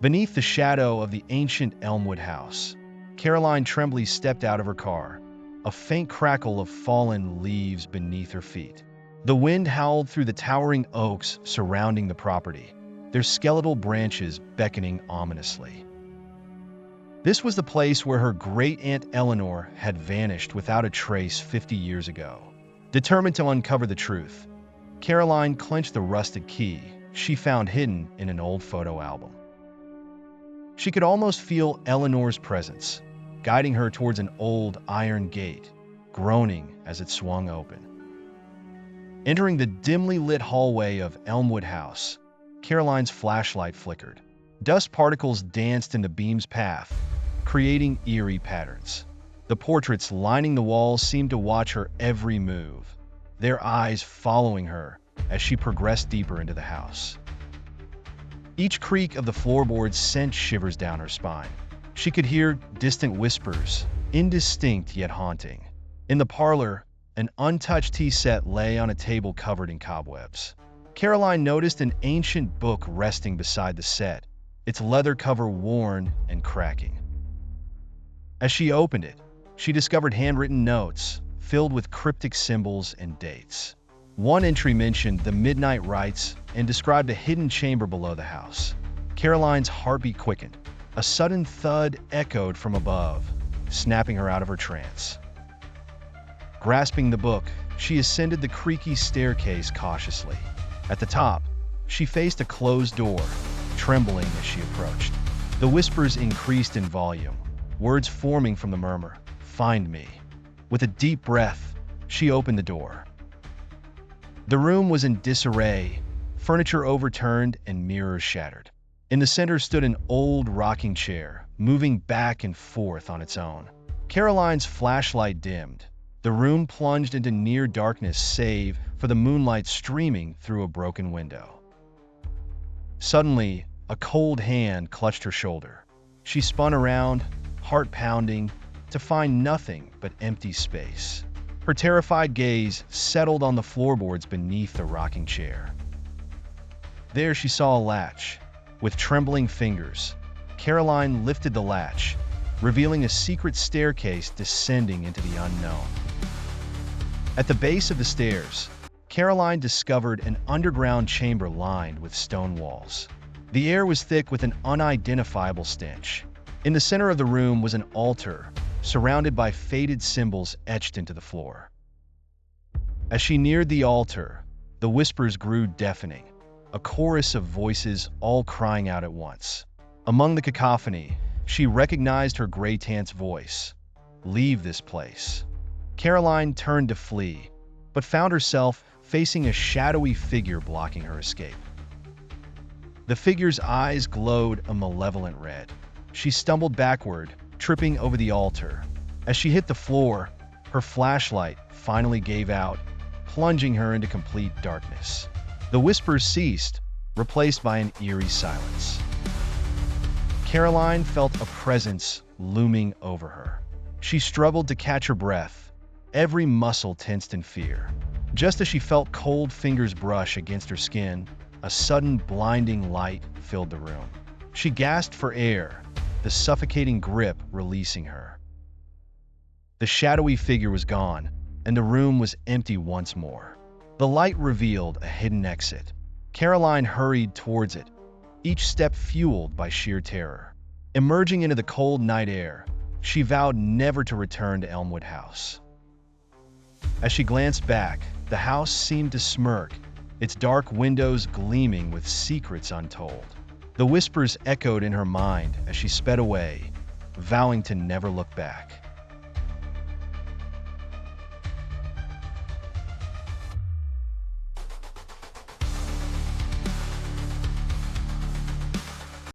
Beneath the shadow of the ancient Elmwood House, Caroline Tremblay stepped out of her car, a faint crackle of fallen leaves beneath her feet. The wind howled through the towering oaks surrounding the property, their skeletal branches beckoning ominously. This was the place where her great-aunt Eleanor had vanished without a trace 50 years ago. Determined to uncover the truth, Caroline clenched the rusted key she found hidden in an old photo album. She could almost feel Eleanor's presence, guiding her towards an old iron gate, groaning as it swung open. Entering the dimly lit hallway of Elmwood House, Caroline's flashlight flickered. Dust particles danced in the beam's path, creating eerie patterns. The portraits lining the walls seemed to watch her every move, their eyes following her as she progressed deeper into the house. Each creak of the floorboards sent shivers down her spine. She could hear distant whispers, indistinct yet haunting. In the parlor, an untouched tea set lay on a table covered in cobwebs. Caroline noticed an ancient book resting beside the set, its leather cover worn and cracking. As she opened it, she discovered handwritten notes filled with cryptic symbols and dates. One entry mentioned the midnight rites and described a hidden chamber below the house. Caroline's heartbeat quickened. A sudden thud echoed from above, snapping her out of her trance. Grasping the book, she ascended the creaky staircase cautiously. At the top, she faced a closed door, trembling as she approached. The whispers increased in volume, words forming from the murmur, "Find me." With a deep breath, she opened the door. The room was in disarray, furniture overturned and mirrors shattered. In the center stood an old rocking chair, moving back and forth on its own. Caroline's flashlight dimmed. The room plunged into near darkness save for the moonlight streaming through a broken window. Suddenly, a cold hand clutched her shoulder. She spun around, heart pounding, to find nothing but empty space. Her terrified gaze settled on the floorboards beneath the rocking chair. There she saw a latch. With trembling fingers, Caroline lifted the latch, revealing a secret staircase descending into the unknown. At the base of the stairs, Caroline discovered an underground chamber lined with stone walls. The air was thick with an unidentifiable stench. In the center of the room was an altar, surrounded by faded symbols etched into the floor. As she neared the altar, the whispers grew deafening, a chorus of voices all crying out at once. Among the cacophony, she recognized her great-aunt's voice. "Leave this place." Caroline turned to flee, but found herself facing a shadowy figure blocking her escape. The figure's eyes glowed a malevolent red. She stumbled backward, tripping over the altar. As she hit the floor, her flashlight finally gave out, plunging her into complete darkness. The whispers ceased, replaced by an eerie silence. Caroline felt a presence looming over her. She struggled to catch her breath, every muscle tensed in fear. Just as she felt cold fingers brush against her skin, a sudden blinding light filled the room. She gasped for air, the suffocating grip releasing her. The shadowy figure was gone, and the room was empty once more. The light revealed a hidden exit. Caroline hurried towards it, each step fueled by sheer terror. Emerging into the cold night air, she vowed never to return to Elmwood House. As she glanced back, the house seemed to smirk, its dark windows gleaming with secrets untold. The whispers echoed in her mind as she sped away, vowing to never look back.